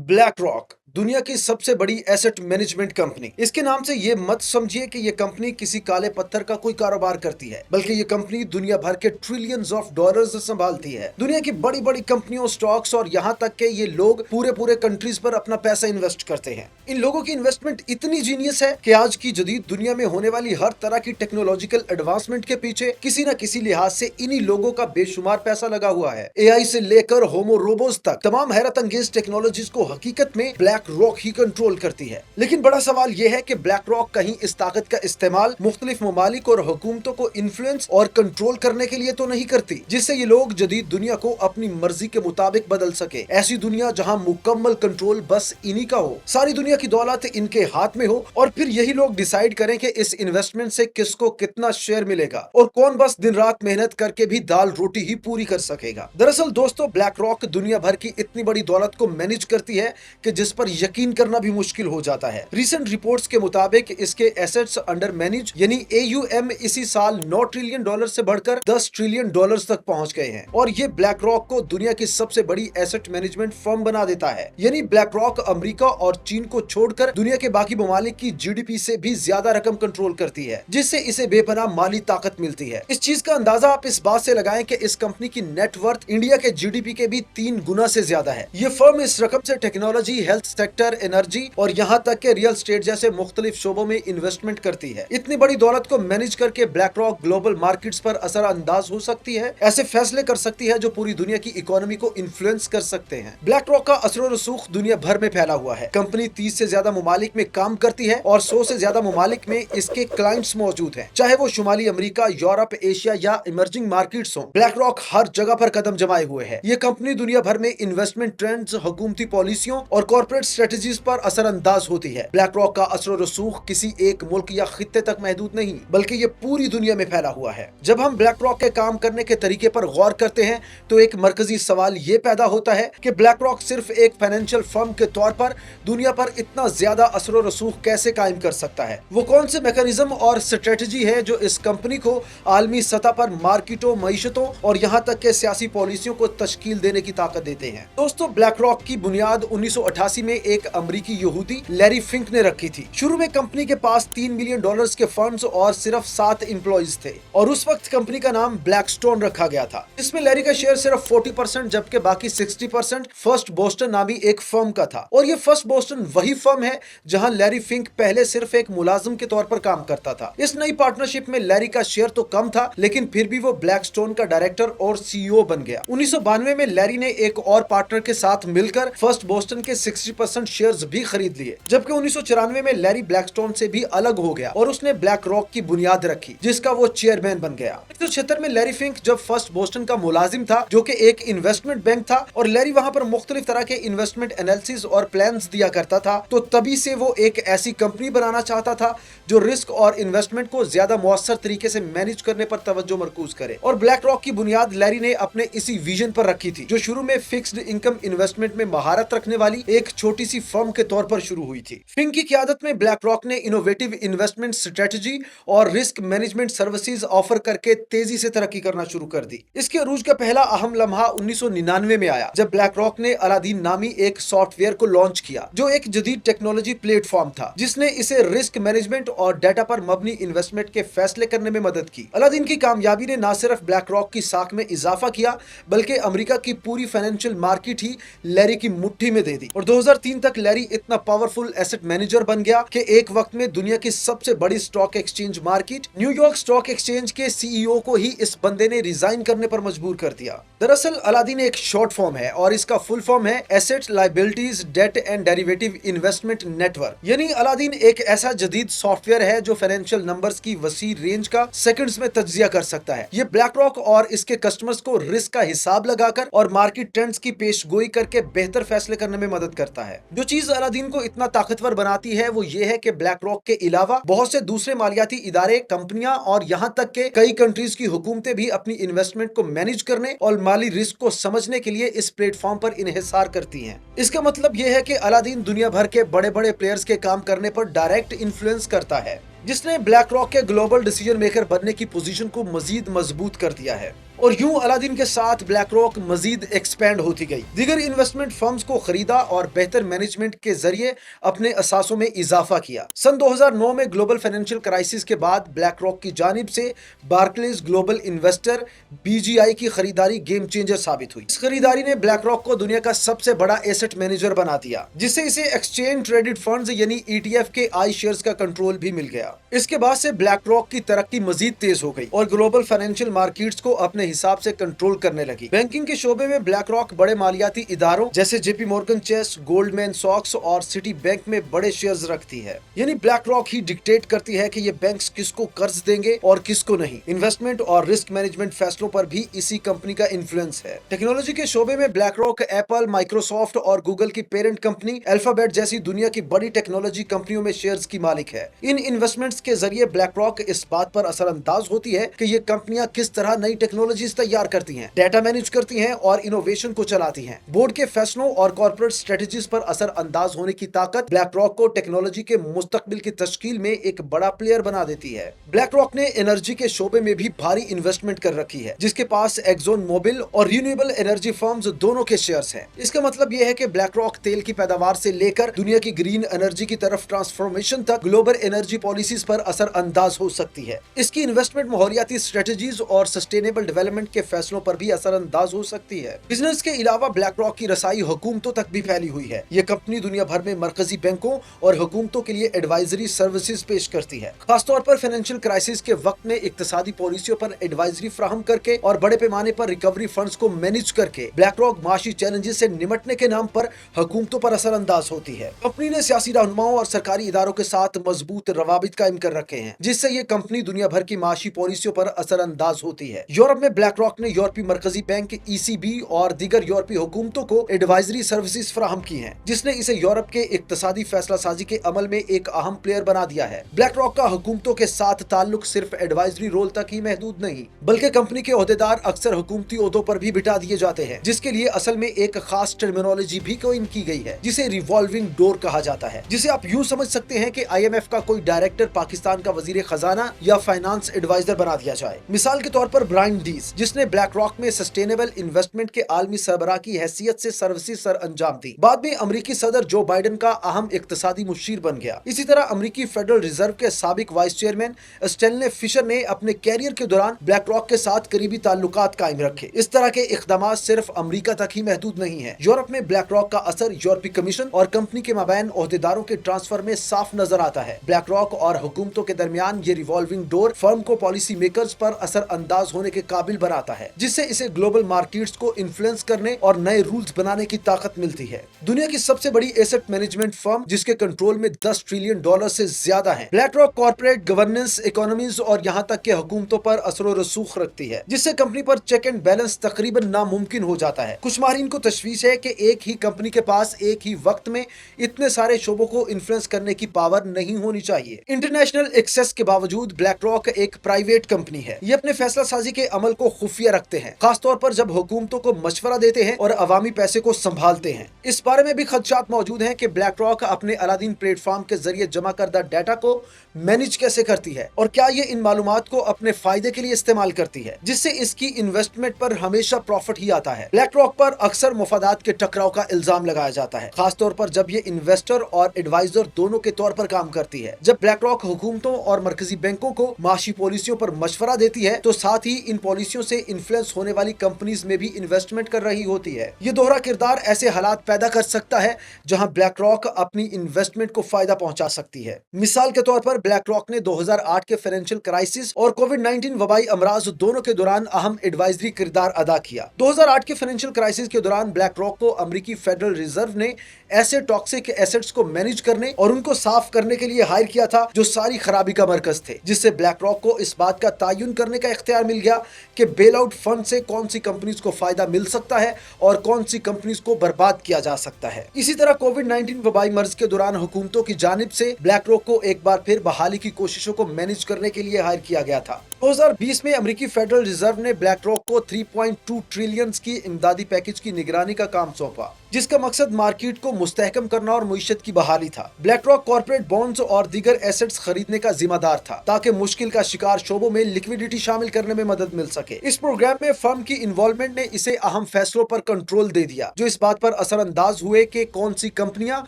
Black rock दुनिया की सबसे बड़ी एसेट मैनेजमेंट कंपनी। इसके नाम से ये मत समझिए कि ये कंपनी किसी काले पत्थर का कोई कारोबार करती है, बल्कि ये कंपनी दुनिया भर के ट्रिलियंस ऑफ डॉलर्स संभालती है। दुनिया की बड़ी बड़ी कंपनियों, स्टॉक्स और यहाँ तक के ये लोग पूरे पूरे कंट्रीज पर अपना पैसा इन्वेस्ट करते हैं। इन लोगों की इन्वेस्टमेंट इतनी जीनियस है कि आज की जदीद दुनिया में होने वाली हर तरह की टेक्नोलॉजिकल एडवांसमेंट के पीछे किसी न किसी लिहाज से इन्हीं लोगों का बेशुमार पैसा लगा हुआ है। एआई से लेकर होमो रोबोस तक तमाम हैरत अंगेज टेक्नोलॉजीज को हकीकत में ब्लैक रॉक ही कंट्रोल करती है। लेकिन बड़ा सवाल यह है कि ब्लैक रॉक कहीं इस ताकत का इस्तेमाल मुख्तलिफ ममालिक और हुकूमतों को इन्फ्लुएंस और कंट्रोल करने के लिए तो नहीं करती, जिससे ये लोग जदीद दुनिया को अपनी मर्जी के मुताबिक बदल सके। ऐसी दुनिया जहां मुकम्मल कंट्रोल बस इन्हीं का हो, सारी दुनिया की दौलत इनके हाथ में हो और फिर यही लोग डिसाइड करें कि इस इन्वेस्टमेंट से किसको कितना शेयर मिलेगा और कौन बस दिन रात मेहनत करके भी दाल रोटी ही पूरी कर सकेगा। दरअसल दोस्तों, ब्लैक रॉक दुनिया भर की इतनी बड़ी दौलत को मैनेज करती है कि जिस पर यकीन करना भी मुश्किल हो जाता है। रिसेंट रिपोर्ट्स के मुताबिक इसके एसेट्स अंडर मैनेज यानी AUM इसी साल 9 ट्रिलियन डॉलर से बढ़कर 10 ट्रिलियन डॉलर तक पहुंच गए हैं और ये ब्लैक रॉक को दुनिया की सबसे बड़ी एसेट मैनेजमेंट फर्म बना देता है। यानी ब्लैक रॉक अमेरिका और चीन को छोड़कर दुनिया के बाकी ममालिक की GDP से भी ज्यादा रकम कंट्रोल करती है, जिससे इसे बेपनाह माली ताकत मिलती है। इस चीज का अंदाजा आप इस बात से लगाएं कि इस कंपनी की नेटवर्थ इंडिया के GDP के भी 3 गुना से ज्यादा है। ये फर्म इस रकम से टेक्नोलॉजी, हेल्थ सेक्टर, एनर्जी और यहाँ तक के रियल स्टेट जैसे मुख्तलिफ शोबों में इन्वेस्टमेंट करती है। इतनी बड़ी दौलत को मैनेज करके ब्लैक रॉक ग्लोबल मार्केट्स पर असर अंदाज हो सकती है, ऐसे फैसले कर सकती है जो पूरी दुनिया की इकोनॉमी को इन्फ्लुएंस कर सकते हैं। ब्लैक रॉक का असर रसूख दुनिया भर में फैला हुआ है। कंपनी 30 से ज्यादा ममालिक में काम करती है और 100 से ज्यादा ममालिक में इसके क्लाइंट्स मौजूद हैं, चाहे वो शुमाली अमेरिका, यूरोप, एशिया या इमर्जिंग मार्केट्स हों। ब्लैक रॉक हर जगह पर कदम जमाए हुए है। ये कंपनी दुनिया भर में इन्वेस्टमेंट ट्रेंड्स, हुकूमती पॉलिसियों और कॉर्पोरेट स्ट्रेटजीज पर असर अंदाज होती है। ब्लैक रॉक का असर रसूख किसी एक मुल्क या खित्ते तक महदूद नहीं, बल्कि ये पूरी दुनिया में फैला हुआ है। जब हम ब्लैक रॉक के काम करने के तरीके पर गौर करते हैं तो एक मरकजी सवाल ये पैदा होता है कि ब्लैक रॉक सिर्फ एक फाइनेंशियल फर्म के तौर पर दुनिया पर इतना ज्यादा असर रसूख कैसे कायम कर सकता है। वो कौन से मैकेनिज्म और स्ट्रेटजी है जो इस कंपनी को आलमी सतह पर मार्केटों, मईशतों और यहाँ तक के सियासी पॉलिसियों को तश्कील देने की ताकत देते हैं। दोस्तों, ब्लैक रॉक की बुनियाद 1988 में एक अमरीकी यहूदी लैरी फिंक ने रखी थी। शुरू में कंपनी के पास $3 मिलियन के फंड्स और सिर्फ 7 एम्प्लॉइज थे और उस वक्त कंपनी का नाम ब्लैकस्टोन रखा गया था। इसमें लैरी का शेयर सिर्फ 40% जबकि बाकी 60% फर्स्ट बोस्टन नामी एक फर्म का था। और ये फर्स्ट बोस्टन वही फर्म है जहां लैरी फिंक पहले सिर्फ एक मुलाजिम के तौर पर काम करता था। इस नई पार्टनरशिप में लैरी का शेयर तो कम था, लेकिन फिर भी वो ब्लैकस्टोन का डायरेक्टर और CEO बन गया। 1992 में लैरी ने एक और पार्टनर के साथ मिलकर फर्स्ट बोस्टन के 60% शेयर्स भी खरीद लिए, जबकि 1994 में लैरी ब्लैकस्टोन से भी अलग हो गया और उसने ब्लैक रॉक की बुनियाद रखी, जिसका वो चेयरमैन बन गया। 1976 में लैरी फिंक जब फर्स्ट बोस्टन का मुलाजिम था, जो कि एक इन्वेस्टमेंट बैंक था और लैरी वहां पर मुख्तलिफ तरह के इन्वेस्टमेंट एनालिसिस और प्लान्स दिया करता था, तो तभी से वो एक ऐसी कंपनी बनाना चाहता था जो रिस्क और इन्वेस्टमेंट को ज्यादा मुअस्सर तरीके से मैनेज करने पर तवज्जो मरकूज करे। और ब्लैक रॉक की बुनियाद लैरी ने अपने इसी विजन पर रखी थी, जो शुरू में फिक्स्ड इनकम इन्वेस्टमेंट में महारत रखने वाली एक छोटी सी फर्म के तौर पर शुरू हुई थी। फिंक की क़यादत में ब्लैक रॉक ने इनोवेटिव इन्वेस्टमेंट स्ट्रेटजी और रिस्क मैनेजमेंट सर्विसेज ऑफर करके तेजी से तरक्की करना शुरू कर दी। इसके अरूज का पहला अहम लम्हा 1999 में आया, जब ब्लैक रॉक ने अलादीन नामी एक सॉफ्टवेयर को लॉन्च किया, जो एक जदीद टेक्नोलॉजी प्लेटफॉर्म था, जिसने इसे रिस्क मैनेजमेंट और डाटा पर मबनी इन्वेस्टमेंट के फैसले करने में मदद की। अलादीन की कामयाबी ने न सिर्फ ब्लैक रॉक की साख में इजाफा किया, बल्कि अमेरिका की पूरी फाइनेंशियल मार्केट ही लैरी की मुट्ठी में दे दी। और 2003 तक लैरी इतना पावरफुल एसेट मैनेजर बन गया कि एक वक्त में दुनिया की सबसे बड़ी stock exchange market New York stock exchange के CEO को ही इस बंदे ने रिजाइन करने पर मजबूर कर दिया। दरअसल अलादीन एक शॉर्ट फॉर्म है और इसका फुल फॉर्म है asset, liabilities, debt and derivative investment network. यानी अलादीन एक ऐसा जदीद सॉफ्टवेयर है जो फाइनेंशियल नंबर्स की वसी रेंज का सेकंड्स में तज्जिया कर सकता है। ये ब्लैक रॉक और इसके कस्टमर्स को रिस्क का हिसाब लगाकर और मार्केट ट्रेंड्स की पेशगोई करके बेहतर फैसले करने में मदद करता है। जो चीज अलादीन को इतना ताकतवर बनाती है वो ये है कि ब्लैक रॉक के अलावा बहुत से दूसरे मालियाती इदारे, कंपनियां और यहाँ तक के कई कंट्रीज की हुकूमतें भी अपनी इन्वेस्टमेंट को मैनेज करने और माली रिस्क को समझने के लिए इस प्लेटफॉर्म पर इन्हिसार करती हैं। इसका मतलब यह है कि अलादीन दुनिया भर के बड़े बड़े प्लेयर्स के काम करने पर डायरेक्ट इन्फ्लुएंस करता है, जिसने ब्लैक रॉक के ग्लोबल डिसीजन मेकर बनने की पोजीशन को मजीद मजबूत कर दिया है। और यूं अलादीन के साथ ब्लैक रॉक मजीद एक्सपेंड होती गई, दीगर इन्वेस्टमेंट फर्म्स को खरीदा और बेहतर मैनेजमेंट के जरिए अपने असासों में इजाफा किया। सन 2009 में ग्लोबल फाइनेंशियल क्राइसिस के बाद ब्लैक रॉक की जानिब से बार्कलेज ग्लोबल इन्वेस्टर BGI की खरीदारी गेम चेंजर साबित हुई। इस खरीदारी ने ब्लैक रॉक को दुनिया का सबसे बड़ा एसेट मैनेजर बना दिया, जिससे इसे एक्सचेंज ट्रेडेड फंड्स यानी ETF के आई शेयर्स का कंट्रोल भी मिल गया। इसके बाद से ब्लैक रॉक की तरक्की मजीद तेज हो गई और ग्लोबल फाइनेंशियल मार्केट्स को अपने हिसाब से कंट्रोल करने लगी। बैंकिंग के शोबे में ब्लैक रॉक बड़े मालियाती इदारों जैसे JP Morgan Chase, Goldman socks और सिटी बैंक में बड़े शेयर्स रखती है। यानी ब्लैक रॉक ही डिक्टेट करती है कि ये बैंक्स किसको कर्ज देंगे और किसको नहीं। इन्वेस्टमेंट और रिस्क मैनेजमेंट फैसलों पर भी इसी कंपनी का इन्फ्लुएंस है। टेक्नोलॉजी के शोबे में ब्लैक रॉक एप्पल, माइक्रोसॉफ्ट और गूगल की पेरेंट कंपनी अल्फाबेट जैसी दुनिया की बड़ी टेक्नोलॉजी कंपनियों में शेयर्स की मालिक है। इन इन्वेस्टमेंट्स के जरिए ब्लैक रॉक इस बात पर असरअंदाज होती है कि ये कंपनियां किस तरह नई टेक्नोलॉजीज तैयार करती हैं, डाटा मैनेज करती हैं और इनोवेशन को चलाती हैं। बोर्ड के फैसलों और कॉर्पोरेट स्ट्रेटजीज पर असर अंदाज होने की ताकत ब्लैक रॉक को टेक्नोलॉजी के मुस्तकबिल की तश्कील में एक बड़ा प्लेयर बना देती है। ब्लैक रॉक ने एनर्जी के शोबे में भी भारी इन्वेस्टमेंट कर रखी है, जिसके पास एक्सॉन मोबिल और रिन्यूएबल एनर्जी फर्म्स दोनों के शेयर्स हैं। इसका मतलब यह है कि ब्लैक रॉक तेल की पैदावार से लेकर दुनिया की ग्रीन एनर्जी की तरफ ट्रांसफॉर्मेशन तक ग्लोबल एनर्जी पॉलिसीज पर असर अंदाज हो सकती है। इसकी इन्वेस्टमेंट माहौलियाती स्ट्रेटजीज और सस्टेनेबल डेवलपमेंट के फैसलों पर भी असर अंदाज हो सकती है। बिजनेस के अलावा ब्लैक रॉक की रसाई हुकूमतों तक भी फैली हुई है। ये कंपनी दुनिया भर में मरकजी बैंकों और हुकूमतों के लिए एडवाइजरी सर्विसेज पेश करती है, खासतौर पर फाइनेंशियल क्राइसिस के वक्त में इक्तिसादी पॉलिसियों पर एडवाइजरी फ्राहम करके और बड़े पैमाने पर रिकवरी फंड्स को मैनेज करके। ब्लैक रॉक माशी चैलेंजेस से निमटने के नाम पर हुकूमतों पर असर अंदाज होती है। कंपनी ने सियासी रहनुमाओं और सरकारी इदारों के साथ मजबूत रवाबित कायम कर रखे हैं, जिससे ये कंपनी दुनिया भर की माशी पॉलिसियों पर असर अंदाज होती है। यूरोप में ब्लैक रॉक ने यूरोपीय मरकजी बैंक ECB और दीगर यूरोपीय हुकूमतों को एडवाइजरी सर्विसेज फ्राहम की हैं, जिसने इसे यूरोप के इक्तिसादी फैसला साजी के अमल में एक अहम प्लेयर बना दिया है। ब्लैक रॉक का हुकूमतों के साथ ताल्लुक सिर्फ एडवाइजरी रोल तक ही महदूद नहीं, बल्कि कंपनी के ओहदेदार अक्सर हुकूमती ओहदों पर भी बिठा दिए जाते हैं, जिसके लिए असल में एक खास टर्मिनोलॉजी भी कोइन की गई है, जिसे रिवॉल्विंग डोर कहा जाता है। जिसे आप यूं समझ सकते हैं कि IMF का कोई डायरेक्टर पाकिस्तान का वजीर खजाना या फाइनेंस एडवाइजर बना दिया जाए। मिसाल के तौर पर ब्रायन डीस, जिसने ब्लैक रॉक में सस्टेनेबल इन्वेस्टमेंट के आलमी सरबराह की हैसियत से सर्विसेज सर अंजाम दी। बाद में अमेरिकी सदर जो बाइडेन का अहम इक्तिसादी मुशीर बन गया। इसी तरह अमेरिकी फेडरल रिजर्व के साबिक वाइस चेयरमैन स्टैनले फिशर ने अपने कैरियर के दौरान ब्लैक रॉक के साथ करीबी ताल्लुकात कायम रखे। इस तरह के इक़दाम सिर्फ अमेरिका तक ही महदूद नहीं है। यूरोप में ब्लैक रॉक का असर यूरोपीय कमीशन और कंपनी के माबैन ओहदेदारों के ट्रांसफर में साफ नजर आता है। ब्लैक रॉक और हुकूमतों के दरमियान ये रिवॉल्विंग डोर फर्म को पॉलिसी मेकर्स पर असर अंदाज होने के काबिल बनाता है, जिससे इसे ग्लोबल मार्केट्स को इन्फ्लुएंस करने और नए रूल्स बनाने की ताकत मिलती है। दुनिया की सबसे बड़ी एसेट मैनेजमेंट फर्म, जिसके कंट्रोल में $10 ट्रिलियन से ज्यादा है, black rock corporate governance, economies और यहाँ तक के हुकूमतों पर असर रसूख रखती है, जिससे कंपनी पर चेक एंड बैलेंस तकरीबन नामुमकिन हो जाता है। कुछ माहिरीन को तशवीश है कि एक ही कंपनी के पास एक ही वक्त में इतने सारे शोबों को इन्फ्लुएंस करने की पावर नहीं होनी चाहिए। इंटरनेशनल एक्सेस के बावजूद ब्लैक रॉक एक प्राइवेट कंपनी है। ये अपने फैसला साजी के अमल को खुफिया रखते हैं, खासतौर पर जब हुकूमतों को मशवरा देते हैं और अवामी पैसे को संभालते हैं। इस बारे में भी खदशात मौजूद हैं कि ब्लैक रॉक अपने अलादीन प्लेटफॉर्म के जरिए जमा करदा डाटा को मैनेज कैसे करती है और क्या ये इन मालूमात को अपने फायदे के लिए इस्तेमाल करती है, जिससे इसकी इन्वेस्टमेंट पर हमेशा प्रॉफिट ही आता है। ब्लैक रॉक पर अक्सर मुफादात के टकराव का इल्जाम लगाया जाता है, खासतौर पर जब ये इन्वेस्टर और एडवाइजर दोनों के तौर पर काम करती है। जब ब्लैक रॉक हुकूमतों और मरकजी बैंकों को माशी पॉलिसियों पर मशवरा देती है, तो साथ ही इन पॉलिसियों से इन्फ्लुएंस होने वाली कंपनीज में भी इन्वेस्टमेंट कर रही होती है। ये दोहरा किरदार ऐसे हालात पैदा कर सकता है जहां ब्लैक रॉक अपनी इन्वेस्टमेंट को फायदा पहुंचा सकती है। मिसाल के तौर पर ब्लैक रॉक ने 2008 के फाइनेंशियल क्राइसिस और कोविड-19 वबाई अमराज दोनों के दौरान अहम एडवाइजरी किरदार अदा किया। 2008 के फाइनेंशियल क्राइसिस के दौरान ब्लैक रॉक को अमेरिकी फेडरल रिजर्व ने ऐसे टॉक्सिक एसेट्स को मैनेज करने और उनको साफ करने के लिए हायर किया था जो सारी खराबी का मरकज थे, जिससे ब्लैक रॉक को इस बात का तयन करने का इख्तियार मिल गया कि बेल आउट फंड से कौन सी कंपनीज को फायदा मिल सकता है और कौन सी कंपनीज को बर्बाद किया जा सकता है। इसी तरह कोविड-19 वबाई मर्ज के दौरान हुकूमतों की जानिब से ब्लैक रॉक को एक बार फिर बहाली की कोशिशों को मैनेज करने के लिए हायर किया गया था। 2020 में अमेरिकी फेडरल रिजर्व ने ब्लैक रॉक को 3.2 ट्रिलियन की इमदादी पैकेज की निगरानी का काम सौंपा। जिसका मकसद मार्केट को मुस्तहकम करना और मईशत की बहाली था। ब्लैक रॉक कॉर्पोरेट बॉन्ड्स और दीगर एसेट्स खरीदने का जिम्मेदार था ताकि मुश्किल का शिकार शोबों में लिक्विडिटी शामिल करने में मदद मिल सके। इस प्रोग्राम में फर्म की इन्वॉल्वमेंट ने इसे अहम फैसलों पर कंट्रोल दे दिया जो इस बात पर असरअंदाज हुए कि कौन सी कंपनियां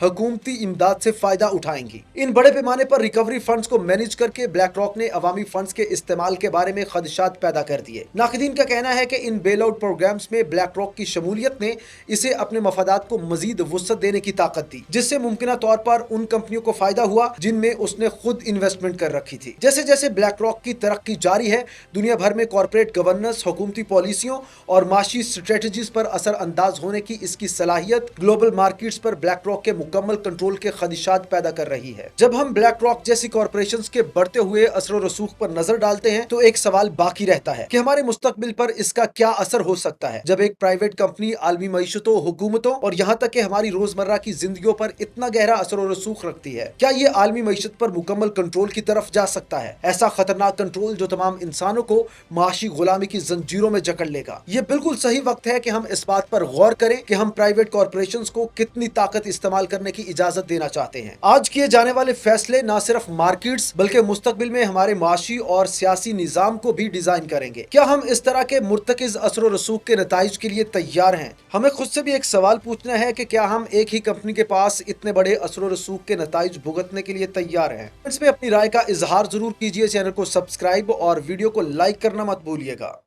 हुकूमती इमदाद से फायदा उठाएंगी। इन बड़े पैमाने पर रिकवरी फंड्स को मैनेज करके ब्लैक रॉक ने अवामी फंड्स के इस्तेमाल के बारे में खदशात पैदा कर दिए। नाक़दीन का कहना है कि इन बेल आउट प्रोग्राम्स में ब्लैक रॉक की शमूलियत ने इसे अपने मफादात को मजीद वुसअत देने की ताकत दी, जिससे मुमकिन तौर पर उन कंपनियों को फायदा हुआ जिनमें उसने खुद इन्वेस्टमेंट कर रखी थी। जैसे जैसे ब्लैक रॉक की तरक्की जारी है, दुनिया भर में कॉर्पोरेट गवर्नेंस, हुकूमती पॉलिसियों और माशी स्ट्रेटजीज पर असर अंदाज होने की इसकी सलाहियत ग्लोबल मार्केट्स पर ब्लैक रॉक के मुकम्मल कंट्रोल के खदशात पैदा कर रही है। जब हम ब्लैक रॉक जैसी कॉर्पोरेशंस के बढ़ते हुए असर रसूख पर नजर डालते हैं तो एक सवाल बाकी रहता है कि हमारे मुस्तकबिल पर इसका क्या असर हो सकता है जब एक प्राइवेट कंपनी आलमी मईशतों, हुकूमतों और यहाँ तक कि हमारी रोजमर्रा की जिंदगियों पर इतना गहरा असर और रसूख रखती है। क्या ये आलमी मईशत पर मुकम्मल कंट्रोल की तरफ जा सकता है? ऐसा खतरनाक कंट्रोल जो तमाम इंसानों को माशी गुलामी की जंजीरों में जकड़ लेगा। ये बिल्कुल सही वक्त है कि हम इस बात पर गौर करें कि हम प्राइवेट कॉर्पोरेशंस को कितनी ताकत इस्तेमाल करने की इजाजत देना चाहते हैं। आज किए जाने वाले फैसले न सिर्फ मार्केट्स बल्कि मुस्तकबिल में हमारे माशी और सियासी निजाम को भी डिजाइन करेंगे। क्या हम इस तरह के मुर्तकिज असर और रसूख के नताइज के लिए तैयार हैं? हमें खुद से भी एक सवाल पूछना है कि क्या हम एक ही कंपनी के पास इतने बड़े असर और रसूख के नताइज भुगतने के लिए तैयार हैं? इसमें अपनी राय का इजहार जरूर कीजिए, चैनल को सब्सक्राइब और वीडियो को लाइक करना मत भूलिएगा।